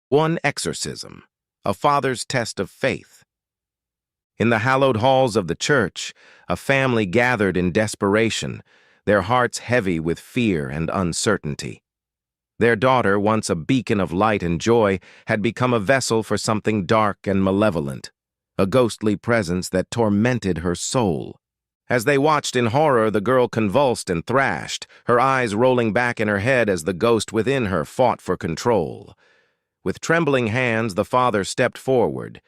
One exorcism, a father's test of faith. In the hallowed halls of the church, a family gathered in desperation, their hearts heavy with fear and uncertainty. Their daughter, once a beacon of light and joy, had become a vessel for something dark and malevolent, a ghostly presence that tormented her soul. As they watched in horror, the girl convulsed and thrashed, her eyes rolling back in her head as the ghost within her fought for control. With trembling hands, the father stepped forward,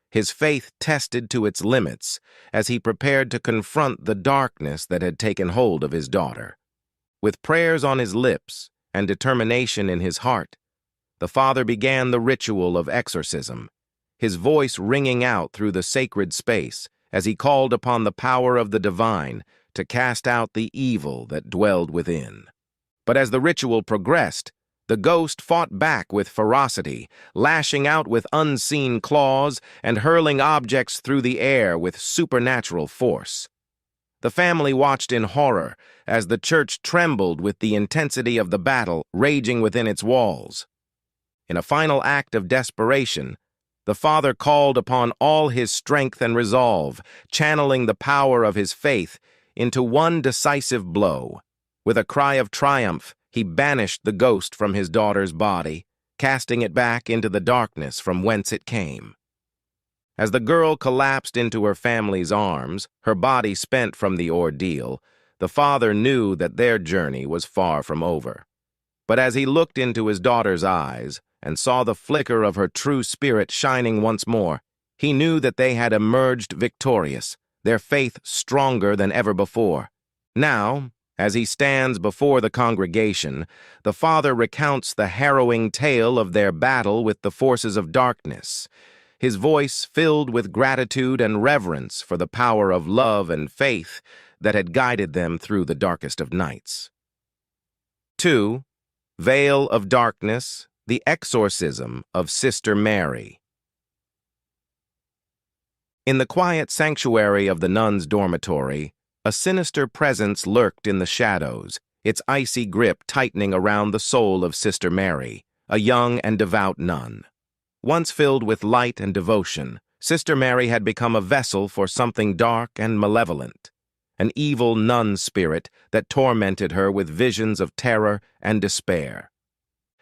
his faith tested to its limits as he prepared to confront the darkness that had taken hold of his daughter. With prayers on his lips and determination in his heart, the father began the ritual of exorcism, his voice ringing out through the sacred space as he called upon the power of the divine to cast out the evil that dwelled within. But as the ritual progressed, the ghost fought back with ferocity, lashing out with unseen claws and hurling objects through the air with supernatural force. The family watched in horror as the church trembled with the intensity of the battle raging within its walls. In a final act of desperation, the father called upon all his strength and resolve, channeling the power of his faith into one decisive blow. With a cry of triumph, he banished the ghost from his daughter's body, casting it back into the darkness from whence it came. As the girl collapsed into her family's arms, her body spent from the ordeal, the father knew that their journey was far from over. But as he looked into his daughter's eyes and saw the flicker of her true spirit shining once more, he knew that they had emerged victorious, their faith stronger than ever before. Now, as he stands before the congregation, the father recounts the harrowing tale of their battle with the forces of darkness, his voice filled with gratitude and reverence for the power of love and faith that had guided them through the darkest of nights. 2. Veil of Darkness, the Exorcism of Sister Mary. In the quiet sanctuary of the nuns' dormitory, a sinister presence lurked in the shadows, its icy grip tightening around the soul of Sister Mary, a young and devout nun. Once filled with light and devotion, Sister Mary had become a vessel for something dark and malevolent, an evil nun spirit that tormented her with visions of terror and despair.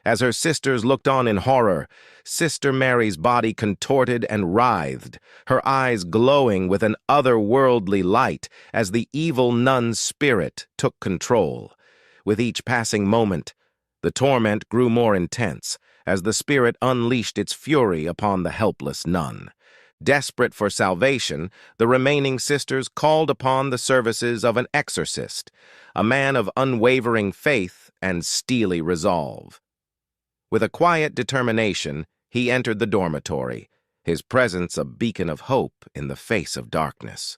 As her sisters looked on in horror, Sister Mary's body contorted and writhed, her eyes glowing with an otherworldly light as the evil nun spirit took control. With each passing moment, the torment grew more intense as the spirit unleashed its fury upon the helpless nun. Desperate for salvation, the remaining sisters called upon the services of an exorcist, a man of unwavering faith and steely resolve. With a quiet determination, he entered the dormitory, his presence a beacon of hope in the face of darkness.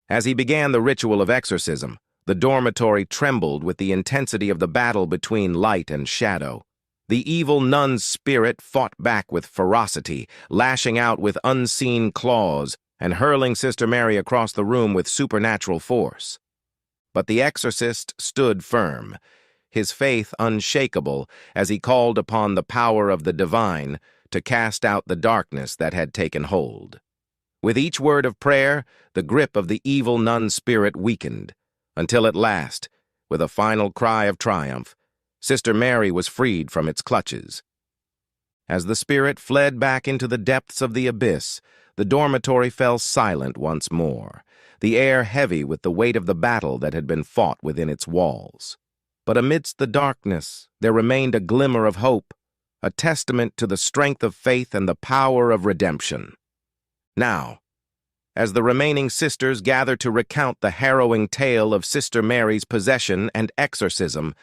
As he began the ritual of exorcism, the dormitory trembled with the intensity of the battle between light and shadow. The evil nun's spirit fought back with ferocity, lashing out with unseen claws and hurling Sister Mary across the room with supernatural force. But the exorcist stood firm, his faith unshakable as he called upon the power of the divine to cast out the darkness that had taken hold. With each word of prayer, the grip of the evil nun spirit weakened, until at last, with a final cry of triumph, Sister Mary was freed from its clutches. As the spirit fled back into the depths of the abyss, the dormitory fell silent once more, the air heavy with the weight of the battle that had been fought within its walls. But amidst the darkness, there remained a glimmer of hope, a testament to the strength of faith and the power of redemption. Now, as the remaining sisters gather to recount the harrowing tale of Sister Mary's possession and exorcism,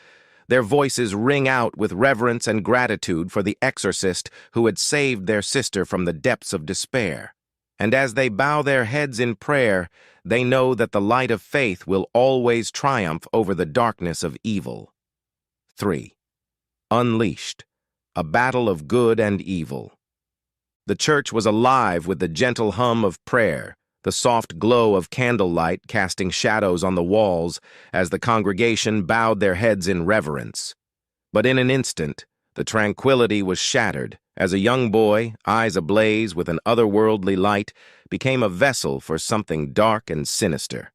their voices ring out with reverence and gratitude for the exorcist who had saved their sister from the depths of despair. And as they bow their heads in prayer, they know that the light of faith will always triumph over the darkness of evil. 3. Unleashed, a battle of good and evil. The church was alive with the gentle hum of prayer, the soft glow of candlelight casting shadows on the walls as the congregation bowed their heads in reverence. But in an instant, The tranquility was shattered as a young boy, eyes ablaze with an otherworldly light, became a vessel for something dark and sinister.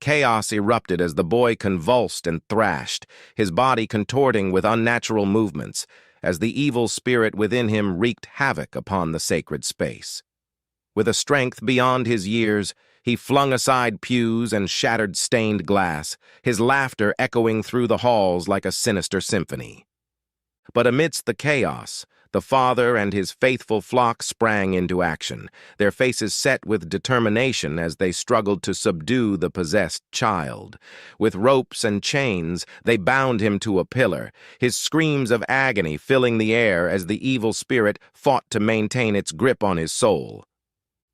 Chaos erupted as the boy convulsed and thrashed, his body contorting with unnatural movements, as the evil spirit within him wreaked havoc upon the sacred space. With a strength beyond his years, he flung aside pews and shattered stained glass, his laughter echoing through the halls like a sinister symphony. But amidst the chaos, the father and his faithful flock sprang into action, their faces set with determination as they struggled to subdue the possessed child. With ropes and chains, they bound him to a pillar, his screams of agony filling the air as the evil spirit fought to maintain its grip on his soul.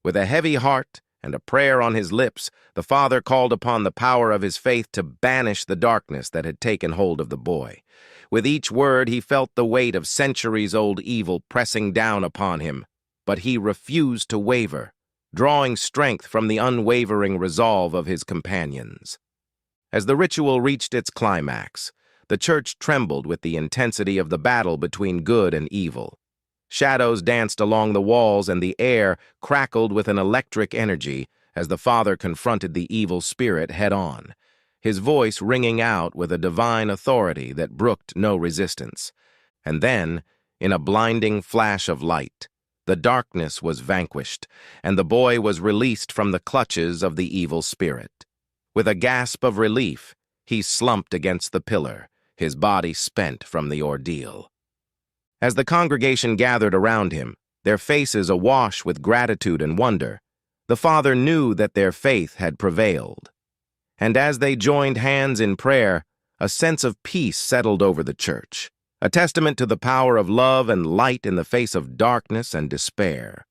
With a heavy heart and a prayer on his lips, the father called upon the power of his faith to banish the darkness that had taken hold of the boy. With each word, he felt the weight of centuries-old evil pressing down upon him, but he refused to waver, drawing strength from the unwavering resolve of his companions. As the ritual reached its climax, the church trembled with the intensity of the battle between good and evil. Shadows danced along the walls and the air crackled with an electric energy as the father confronted the evil spirit head-on, his voice ringing out with a divine authority that brooked no resistance. And then, in a blinding flash of light, the darkness was vanquished, and the boy was released from the clutches of the evil spirit. With a gasp of relief, he slumped against the pillar, his body spent from the ordeal. As the congregation gathered around him, their faces awash with gratitude and wonder, the father knew that their faith had prevailed. And as they joined hands in prayer, a sense of peace settled over the church, a testament to the power of love and light in the face of darkness and despair.